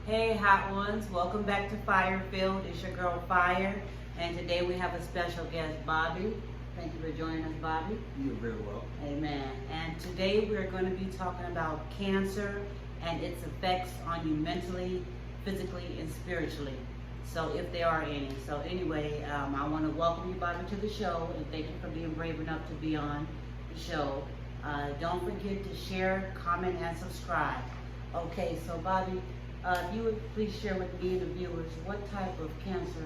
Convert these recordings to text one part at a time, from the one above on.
Hey hot ones, welcome back to FYIR FILLED. It's your girl FYIR, and today we have a special guest, Bobby. Thank you for joining us, Bobby. You're very welcome. Amen. And today we're going to be talking about cancer and its effects on you mentally, physically, and spiritually. So if there are any. So anyway, I want to welcome you, Bobby, to the show, and thank you for being brave enough to be on the show. Don't forget to share, comment, and subscribe. Okay, so Bobby, if you would please share with me and the viewers, what type of cancer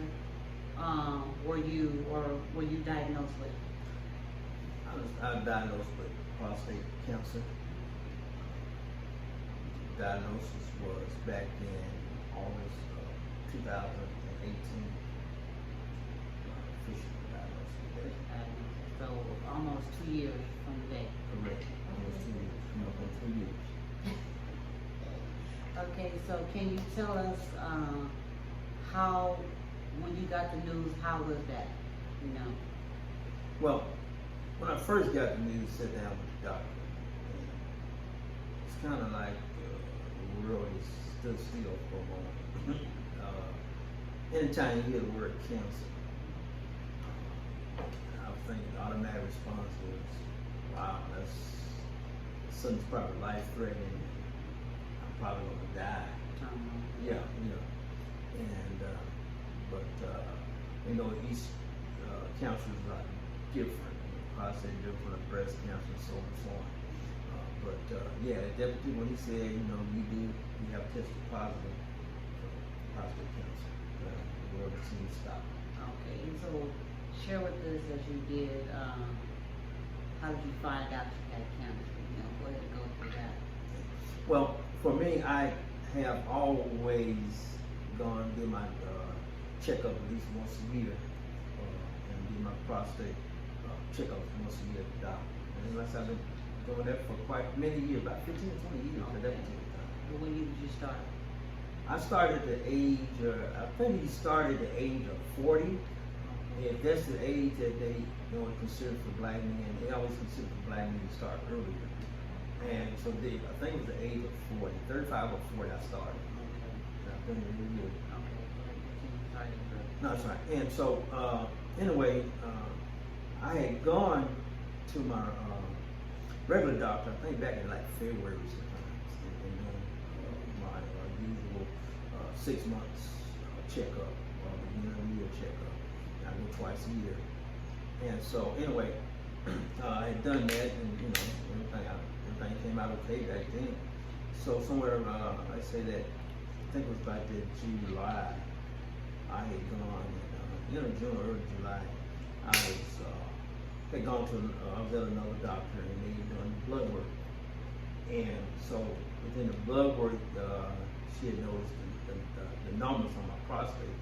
were you diagnosed with? I was diagnosed with prostate cancer. Diagnosis was back in August of 2018. Official diagnosis. So almost 2 years from today. Correct. Almost 2 years. Coming up on 2 years. Okay, so can you tell us how, when you got the news, how was that? You know. Well, when I first got the news, sat down with the doctor. And it's kind of like the world is stood still for a moment. Anytime you hear the word cancer, I think the automatic response is, wow, something's probably life-threatening. I'm probably going to die. Yeah, and but each cancers are different. Prostate different, breast cancer, so on and so on. But yeah, definitely when he said, you have tested positive for prostate cancer, the world seems to stop. Okay, and so share with us as you did. How did you find out you had cancer? Go ahead and go through that. Well, for me, I have always gone to do my checkup at least once a year, and do my prostate checkup once a year at the doctor. And unless I've been doing that for quite many years, about 15 or 20 years at that particular time. Well, when did you start? I started at the age, I think he started at the age of 40. If that's the age that they consider for black men, they always consider for black men to start earlier. And so I think it was the age of 40, 35 or 40 I started. Okay. I've been really good. Okay. No, that's right. And so, anyway, I had gone to my regular doctor, I think back in like February sometimes, and done my usual 6 months checkup, or year checkup. I go twice a year. And so, anyway, I had done that, and everything came out okay back then. So somewhere, I say that, I think it was about the July, I had gone, June or early July, I had gone to, I was at another doctor, and they had done blood work. And so within the blood work, she had noticed the numbers on my prostate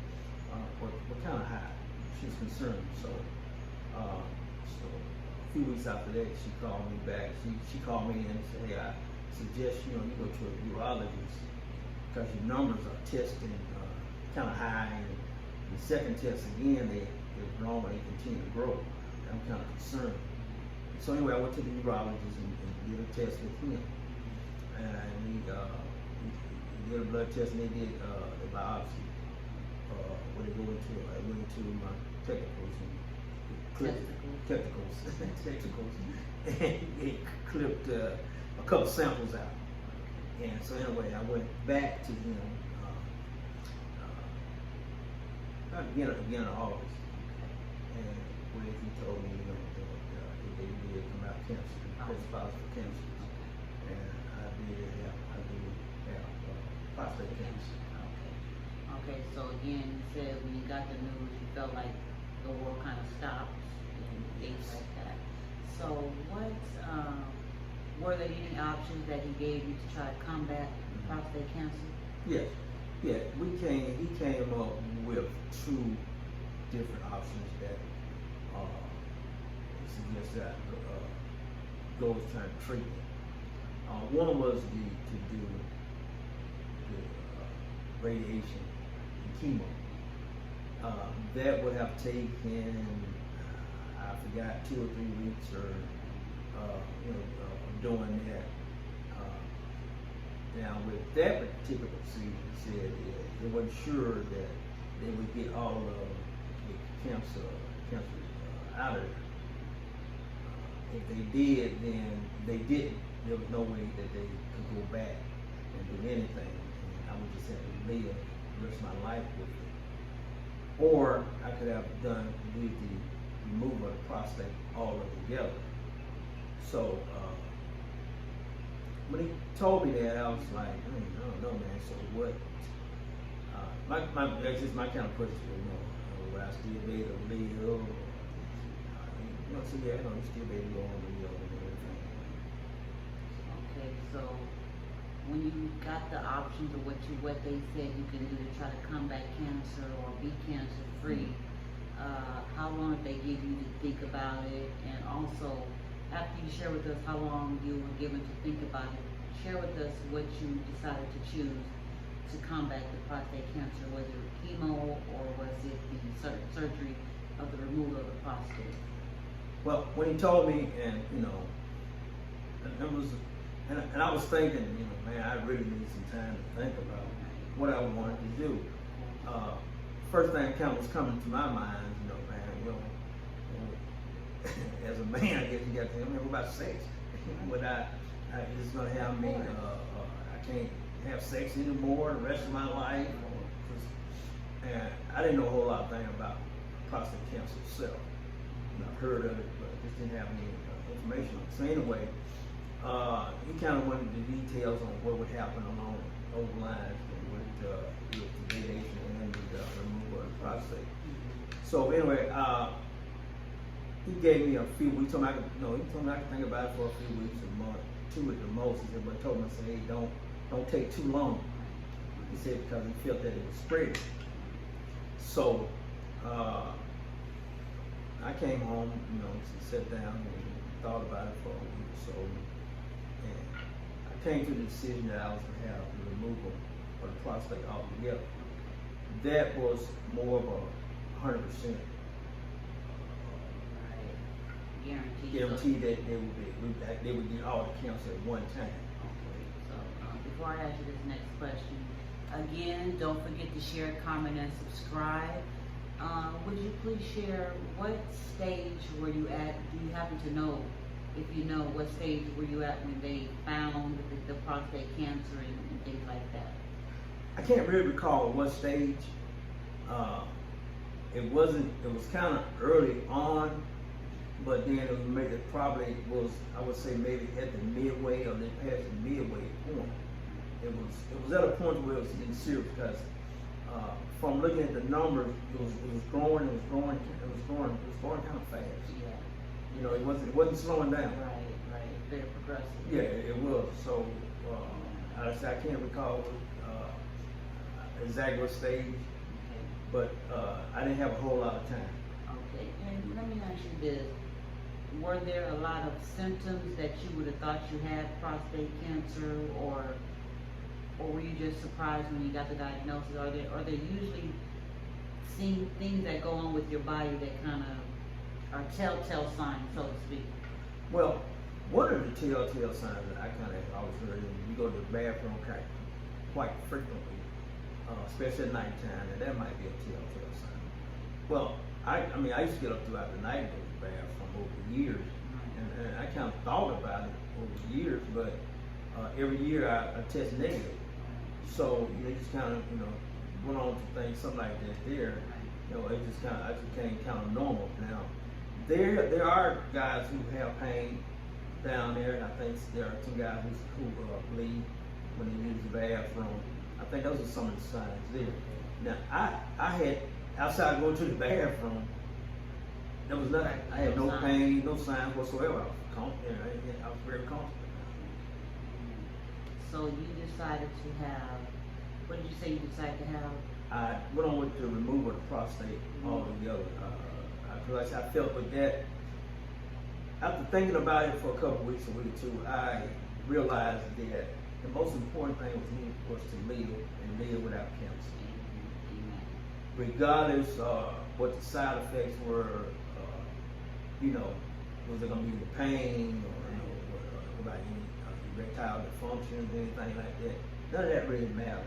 were kind of high. She was concerned. So a few weeks after that, she called me back. She called me and said, hey, I suggest you go to a urologist because your numbers are testing kind of high, and the second test again, they're wrong and they continue to grow. And I'm kind of concerned. So anyway, I went to the urologist and did a test with him. And he did a blood test, and they did the biopsy. Where they go into, I went into my testicles and they clipped a couple samples out. And so anyway, I went back to him at the beginning of August, and where he told me, if they did come out cancer, test positive for cancer, and I did have prostate cancer. Okay, so again, you said when you got the news, you felt like the world kind of stopped and things like that. So what, were there any options that he gave you to try to combat prostate cancer? Yes. Yeah, he came up with 2 different options that suggest that go with trying to treat it. One was to do the radiation and chemo. That would have taken, I forgot, 2 or 3 weeks or doing that. Now, with that particular procedure, it said they wasn't sure that they would get all of the cancer out of it. If they did, then they didn't. There was no way that they could go back and do anything. And I would just have to live the rest of my life with it. Or I could have did the removal of the prostate altogether. So when he told me that, I was like, I don't know, man. So what? That's just my kind of question. Would I still be able to live? So yeah, you still be able to go on and live and everything. Okay, so when you got the options of what they said you can do to try to combat cancer or be cancer free, how long did they give you to think about it? And also, after you share with us how long you were given to think about it, share with us what you decided to choose to combat the prostate cancer. Was it chemo or was it the surgery of the removal of the prostate? Well, when he told me, and and I was thinking, man, I really need some time to think about what I wanted to do. First thing that kind of was coming to my mind, man, as a man, I guess you got to think, what about sex? But it's going to have me, I can't have sex anymore the rest of my life. And I didn't know a whole lot of things about prostate cancer itself. I've heard of it, but just didn't have any information on it. So anyway, he kind of went into details on what would happen along those lines with the radiation and the removal of the prostate. So anyway, he gave me a few weeks. He told me I could think about it for a few weeks, a month, 2 at the most. He said, but told me, hey, don't take too long. He said because he felt that it was spreading. So I came home, sat down and thought about it for a week or so, and I came to the decision that I was going to have the removal of the prostate altogether. That was more of a 100% guarantee that they would get all the cancer at one time. Okay, so before I ask you this next question, again, don't forget to share, comment, and subscribe. Would you please share what stage were you at? Do you happen to know, if you know, what stage were you at when they found the prostate cancer and things like that? I can't really recall what stage. It was kind of early on, but then it probably was, I would say maybe at the midway or then past the midway point. It was at a point where it was getting serious because from looking at the numbers, it was growing kind of fast. Yeah. It wasn't slowing down. Right. Very progressive. Yeah, it was. So I can't recall exactly what stage, but I didn't have a whole lot of time. Okay, and let me ask you this. Were there a lot of symptoms that you would have thought you had prostate cancer, or were you just surprised when you got the diagnosis? Are there usually things that go on with your body that kind of are telltale signs, so to speak? Well, one of the telltale signs that I kind of always heard is you go to the bathroom quite frequently, especially at nighttime, and that might be a telltale sign. Well, I used to get up throughout the night and go to the bathroom over the years, and I kind of thought about it over the years, but every year I test negative. So just kind of went on to think something like that there. It just I just became kind of normal. Now there are guys who have pain down there, and I think there are some guys who bleed when they use the bathroom. I think those are some of the signs there. Now I had, outside of going to the bathroom, there was nothing. I had no pain, no signs whatsoever. I was very comfortable. So you decided to have, what did you say you decided to have? I went on with the removal of the prostate altogether. Because I felt with that, after thinking about it for a couple weeks, a week or two, I realized that the most important thing was to live and live without cancer. Regardless what the side effects were, was it going to be the pain or about any erectile dysfunction, anything like that. None of that really mattered.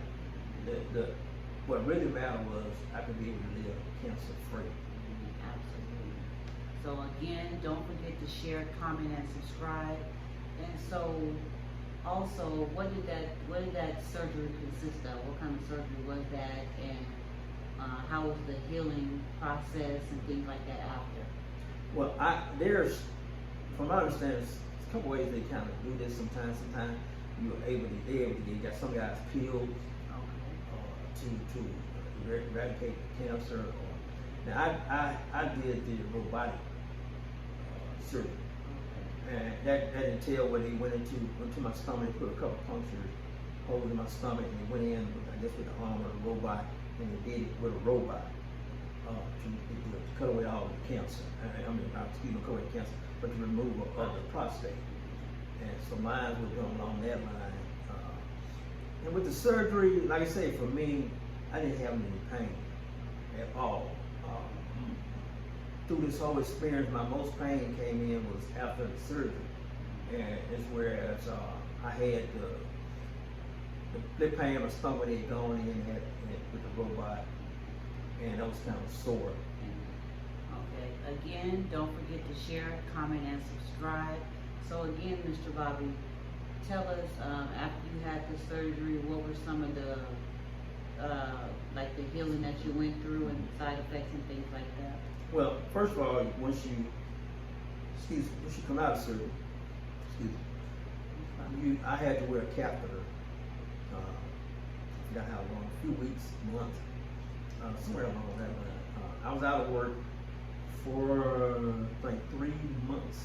What really mattered was I could be able to live cancer free. Absolutely. So again, don't forget to share, comment, and subscribe. And so, also, what did that surgery consist of? What kind of surgery was that, and how was the healing process and things like that after? Well, there's, from my understanding, there's a couple ways they kind of do this. Sometimes they're able to get some guys pills to eradicate the cancer. Now I did the robotic surgery, and that entailed where they went into my stomach, they put a couple puncture holes in my stomach, and they went in, I guess, with the arm of the robot, and they did it with a robot to cut away all the cancer. Cut away the cancer, but the removal of the prostate. And so mine was going along that line. And with the surgery, like I say, for me, I didn't have any pain at all. Through this whole experience, my most pain came in was after the surgery. And it's whereas I had the pain in my stomach had gone in with the robot, and that was kind of sore. Okay, again, don't forget to share, comment, and subscribe. So again, Mr. Bobby, tell us, after you had the surgery, what were some of the, like the healing that you went through and side effects and things like that? Well, first of all, once you come out of surgery, I had to wear a catheter. I forgot how long, a few weeks, months, somewhere along that line. I was out of work for like 3 months.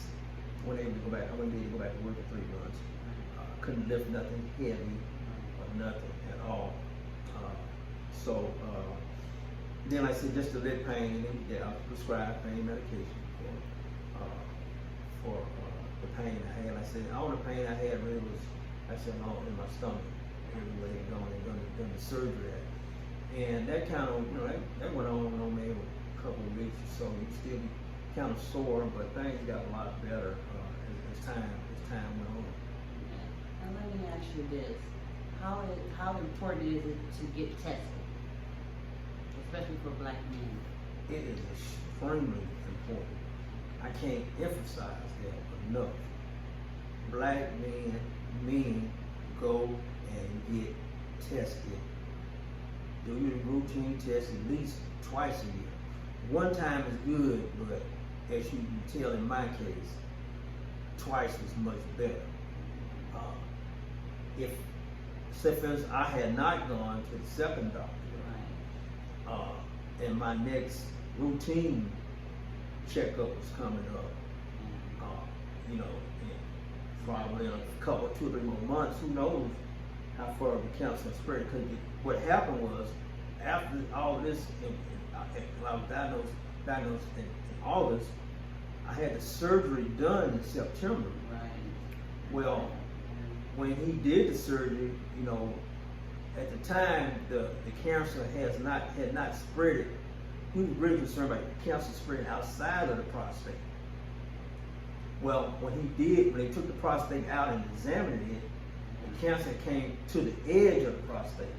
I wouldn't be able to go back to work for 3 months. Couldn't lift nothing heavy or nothing at all. Then I said just to let pain, and then I prescribed pain medication for the pain I had. I said all the pain I had really was, all in my stomach, everywhere they done the surgery at. And that kind of, that went on maybe a couple of weeks or so. You still be kind of sore, but things got a lot better as time went on. And let me ask you this: how important is it to get tested, especially for Black men? It is extremely important. I can't emphasize that enough. Black men go and get tested. Do your routine test at least twice a year. One time is good, but as you can tell in my case, twice is much better. If, say for instance, I had not gone to the second doctor, and my next routine checkup was coming up, in probably in a couple, 2 or 3 more months, who knows how far the cancer spread. Because what happened was, after all this, when I was diagnosed in August, I had the surgery done in September. Right. Well, when he did the surgery, at the time the cancer had not spread it. He was really concerned about the cancer spreading outside of the prostate. Well, when they took the prostate out and examined it, the cancer came to the edge of the prostate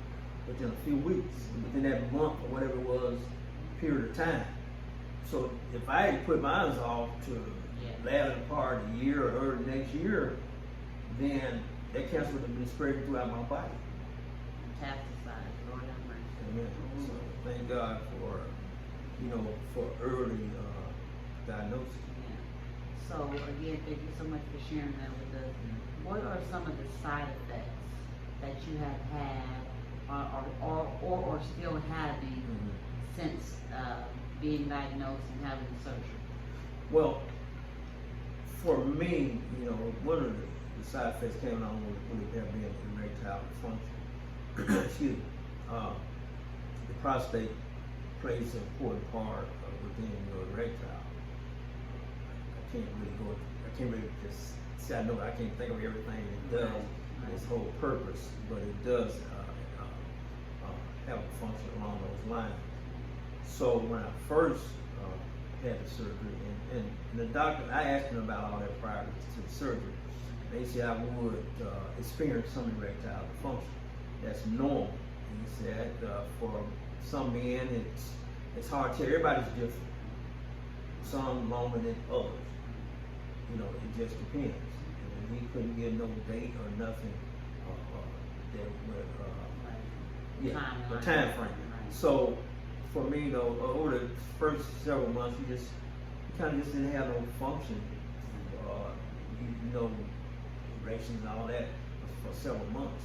within a few weeks, within that month or whatever it was, period of time. So if I had put mine off to latter part of the year or early next year, then that cancer would have been spreading throughout my body. Metastasized, Lord have mercy. Amen. So thank God for early diagnosis. Yeah. So again, thank you so much for sharing that with us. What are some of the side effects that you have had or still having since being diagnosed and having the surgery? Well, for me, one of the side effects came on with there being erectile dysfunction. Excuse me. The prostate plays an important part within your erectile. I can't really just say I know I can't think of everything it does, its whole purpose, but it does have a function along those lines. So when I first had the surgery, and the doctor, I asked him about all that prior to the surgery, they said I would experience some erectile dysfunction. That's normal. And he said for some men it's hard to tell. Everybody's different. Some longer than others. You know, it just depends. And he couldn't give no date or nothing that would the time frame. Right. So for me though, over the first several months, you kind of just didn't have no function. You know, erections and all that for several months.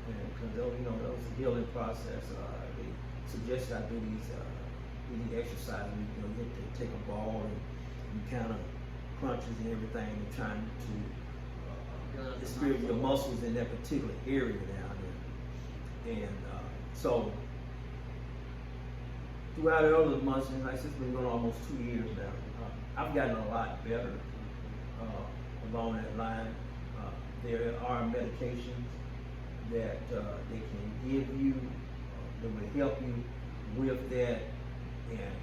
And because you know that was a healing process. They suggested I do these exercises. You know, you have to take a ball and you kind of crunches and everything, and trying to experience your muscles in that particular area down there. And so throughout the other months, and like I said, it's been going on almost 2 years now. I've gotten a lot better along that line. There are medications that they can give you that will help you with that, and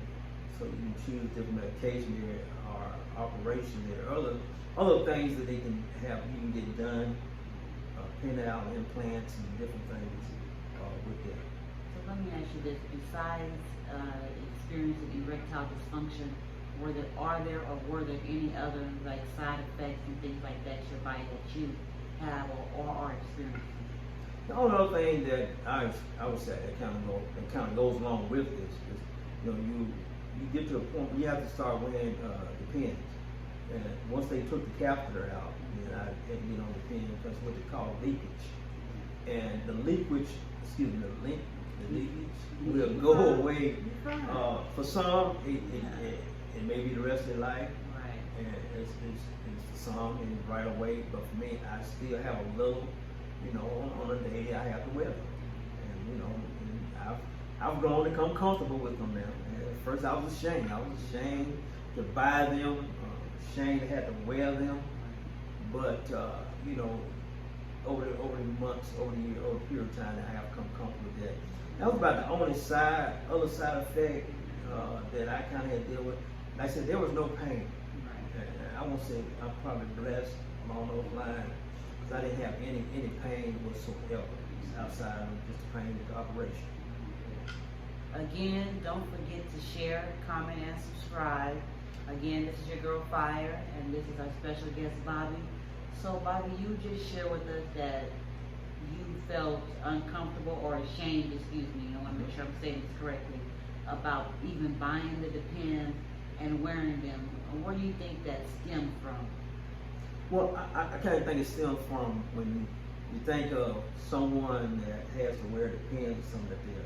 so you can choose different medication. There are operations. There are other things that they can have you can get done, penile implants and different things with that. So let me ask you this: besides experiencing erectile dysfunction, were there any other like side effects and things like that to your body that you have or are experiencing? The only other thing that I would say that kind of goes along with this is, you know, you get to a point where you have to start wearing the pins, and once they took the catheter out, you know, the pin, that's what they call leakage, and the leakage will go away. For some, it may be the rest of their life, right. and it's for some and right away. But for me, I still have a little, you know, on a day I have to wear them, and you know, and I've grown to come comfortable with them now. And at first, I was ashamed. I was ashamed to buy them, ashamed to have to wear them. But you know, over the months, over the year, over the period of time, I have come comfortable with that. That was about the only other side effect that I kind of had to deal with. Like I said, there was no pain. Right. I won't say I'm probably blessed along those lines, because I didn't have any pain whatsoever outside of just the pain of the operation. Again, don't forget to share, comment, and subscribe. Again, this is your girl FYIR, and this is our special guest Bobby. So Bobby, you just share with us that you felt uncomfortable or ashamed, I want to make sure I'm saying this correctly, about even buying the Depend and wearing them. Where do you think that stemmed from? Well, I kind of think it stems from when you think of someone that has to wear the pins, something that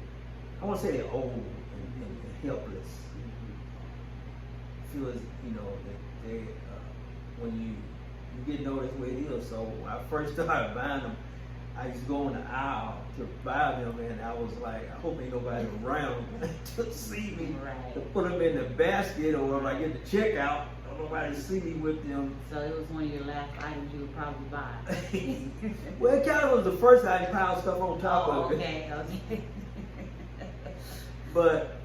I want to say they're old and helpless. Feel as, you know, that they, when you get noticed where it is. So when I first started buying them, I used to go in the aisle to buy them, and I was like, I hope ain't nobody around to see me, right. to put them in the basket, or if I get the checkout, don't nobody see me with them. So it was one of your last items you would probably buy. Well, it kind of was the first I piled stuff on top of it. Okay. But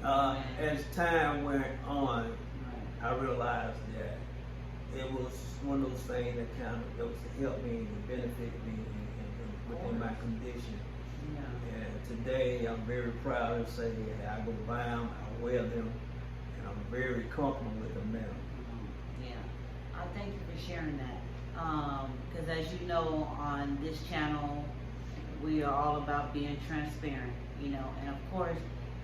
as time went on, I realized that it was one of those things that was to help me and benefit me within my condition. Yeah. And today I'm very proud to say that I go buy them, I wear them, and I'm very comfortable with them now. Yeah, I thank you for sharing that. Because as you know, on this channel, we are all about being transparent, you know, and of course,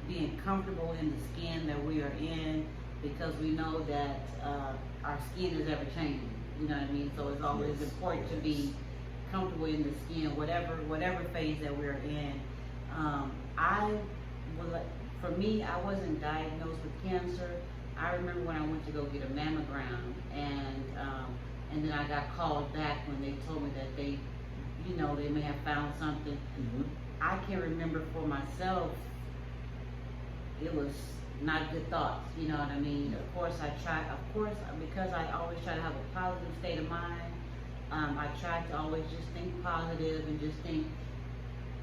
being comfortable in the skin that we are in, because we know that our skin is ever changing, you know what I mean? So it's always important to be comfortable in the skin, whatever phase that we're in. For me, I wasn't diagnosed with cancer. I remember when I went to go get a mammogram, and then I got called back when they told me that they, you know, they may have found something. Mm-hmm. I can remember for myself, it was not good thoughts, you know what I mean? Of course, because I always try to have a positive state of mind, I try to always just think positive and just think,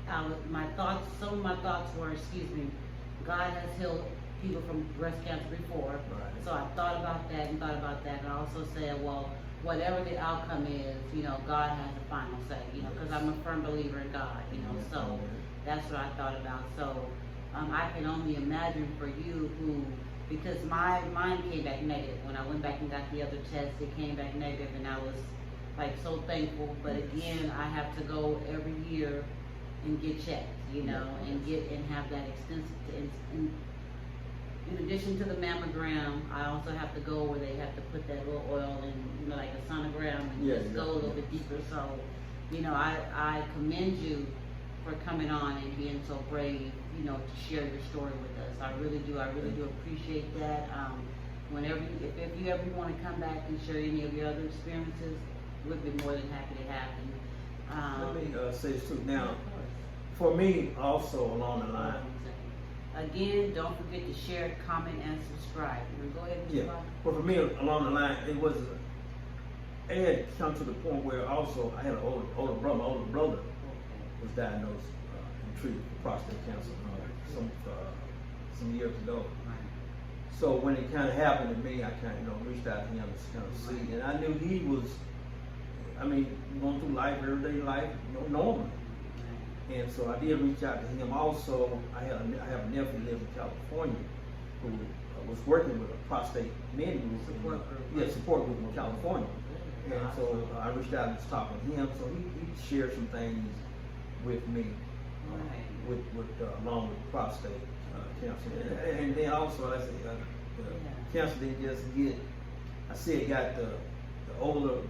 some of my thoughts were, God has healed people from breast cancer before. Right. So I thought about that and I also said, well, whatever the outcome is, you know, God has the final say, you know, because I'm a firm believer in God, you know, so that's what I thought about. So I can only imagine for you who, because mine came back negative. When I went back and got the other test, it came back negative, and I was like so thankful. But again, I have to go every year and get checked, you know, and have that extensive, in addition to the mammogram, I also have to go where they have to put that little oil in, you know, like a sonogram, and just go a little bit deeper. So, you know, I commend you for coming on and being so brave, you know, to share your story with us. I really do appreciate that. Whenever, if you ever want to come back and share any of your other experiences, we'd be more than happy to have you. Let me say this too. Now, for me, also along the line. Again, don't forget to share, comment, and subscribe. Go ahead, Mr. Bobby. Well, for me, along the line, it had come to the point where also I had an older brother. My older brother was diagnosed and treated for prostate cancer some years ago. So when it kind of happened to me, I kind of reached out to him to kind of see, and I knew he was, going through life, everyday life, normal. And so I did reach out to him. Also, I have a nephew who lives in California who was working with a prostate men group. Support group in California. And so I reached out and was talking to him. So he shared some things with me, along with prostate cancer. And then also, I said, cancer didn't just get. I said it got the older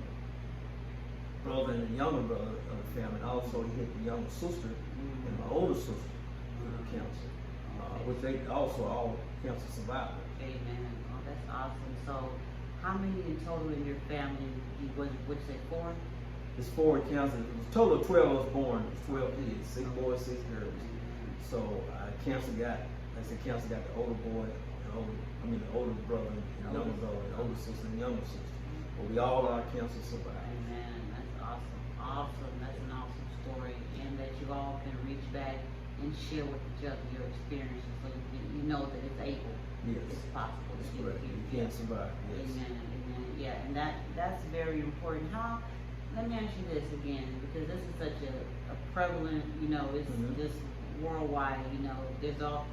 brother and the younger brother of the family. Also, he hit the younger sister and my older sister with cancer, which they also all cancer survivors. Amen. Oh, that's awesome. So, how many in total in your family? Would you say 4? It's 4 cancers. It was a total of 12 of us born. It was 12 kids, 6 boys, 6 girls. So cancer got the older boy, the older brother, and the younger brother, the older sister, and the younger sister. But we all are cancer survivors. Amen. That's awesome. That's an awesome story, and that you all can reach back and share with each other your experiences, so you know that it's able. Yes. It's possible. That's correct. You can survive. Yes. Amen. Yeah, and that's very important. Let me ask you this again, because this is such a prevalent, it's just worldwide, there's all,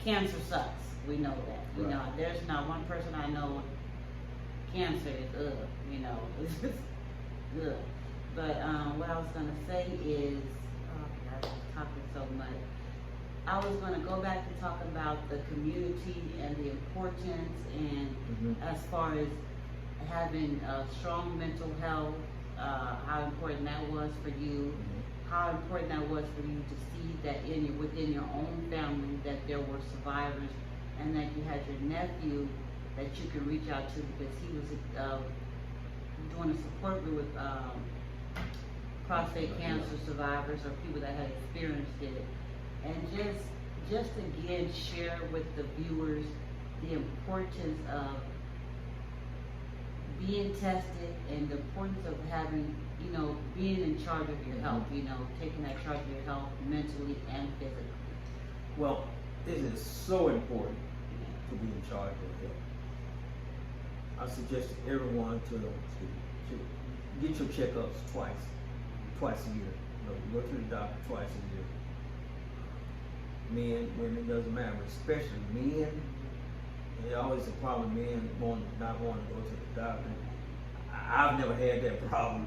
cancer sucks. We know that. Right. There's not one person I know, cancer is it's just ugh. But what I was gonna say is, I was talking so much. I was gonna go back to talking about the community and the importance, and as far as having strong mental health, how important that was for you, how important that was for you to see that within your own family that there were survivors, and that you had your nephew that you could reach out to, because he was doing a support group with prostate cancer survivors or people that had experienced it, and just again share with the viewers the importance of being tested and the importance of having, being in charge of your health, taking that charge of your health mentally and physically. Well, it is so important to be in charge of your health. I suggest to everyone to get your checkups twice a year. Go to the doctor twice a year. Men, women, doesn't matter, but especially men. There's always a problem with men not wanting to go to the doctor. I've never had that problem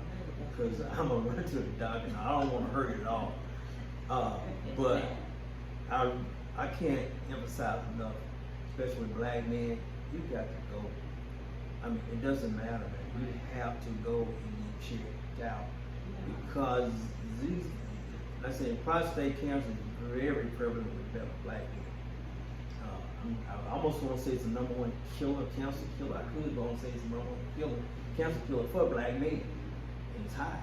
because I'm gonna run to the doctor and I don't want to hurt it at all. But I can't emphasize enough, especially with black men, you got to go. It doesn't matter, man. You have to go and get checked out, because let's say prostate cancer is very prevalent with black men. I almost want to say it's the #1 cancer killer. I could go and say it's the #1 cancer killer for black men, and it's high.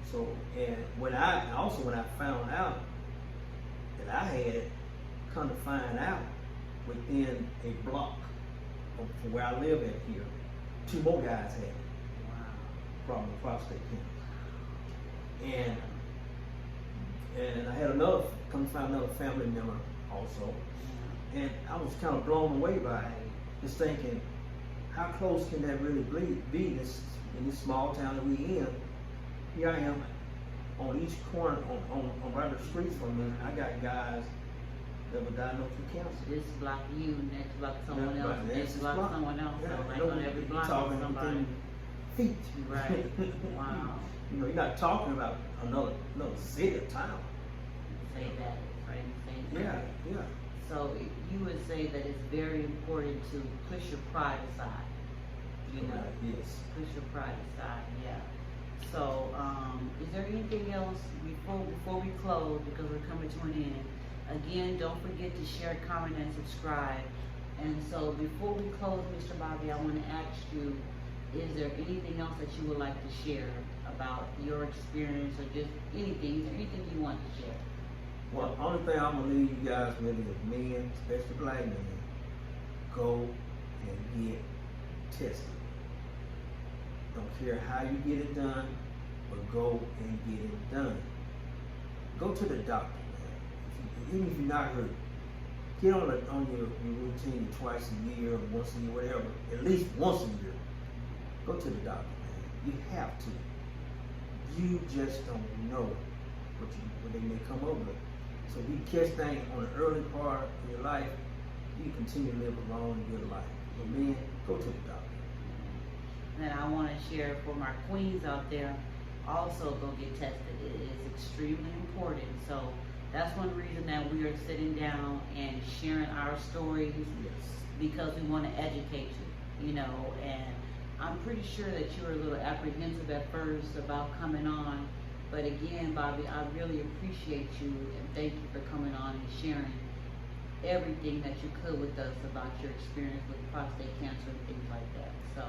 So, and when I found out that I had it, come to find out within a block from where I live at here, 2 more guys had it. Problem with prostate cancer. And I had come to find another family member also. And I was kind of blown away by it, just thinking, how close can that really be in this small town that we in? Here I am on each corner, on right the streets from me. I got guys that were diagnosed with cancer. This block you, next block someone else, next block someone else. Yeah, So like on every block talking somebody. within feet. Right. Wow. You know, you're not talking about another city or town. Say that, right? Say Yeah, that. yeah. So you would say that it's very important to push your pride aside. You know, Right, yes. push your pride aside. Yeah. So, is there anything else before we close, because we're coming to an end? Again, don't forget to share, comment, and subscribe. And so, before we close, Mr. Bobby, I want to ask you: is there anything else that you would like to share about your experience, or just anything? Is there anything you want to share? Well, only thing I'm gonna leave you guys with is men, especially black men, go and get tested. Don't care how you get it done, but go and get it done. Go to the doctor, man. Even if you're not hurt, get on your routine twice a year or once a year, whatever. At least once a year. Go to the doctor, man. You have to. You just don't know what they may come up with. So if you catch things on the early part of your life, you continue to live a long and good life. But man, go to the doctor. And I want to share for my queens out there, also go get tested. It is extremely important. So that's one reason that we are sitting down and sharing our stories, because we want to educate you, you know. And I'm pretty sure that you were a little apprehensive at first about coming on. But again, Bobby, I really appreciate you and thank you for coming on and sharing everything that you could with us about your experience with prostate cancer and things like that. So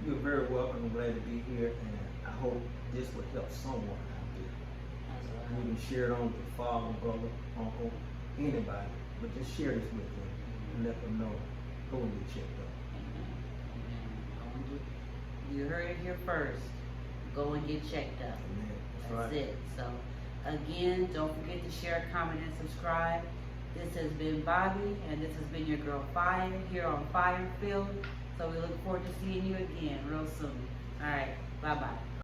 you're very welcome. I'm glad to be here, and I hope this will help someone out there. You can share it on to father, brother, uncle, anybody, but just share this with them and let them know. Go and get checked out. Amen. You heard it here first. Go and get checked out. Amen. That's it. So, again, don't forget to share, comment, and subscribe. This has been Bobby, and this has been your girl Fire here on FYIR FILLED. So we look forward to seeing you again real soon. All right. Bye-bye.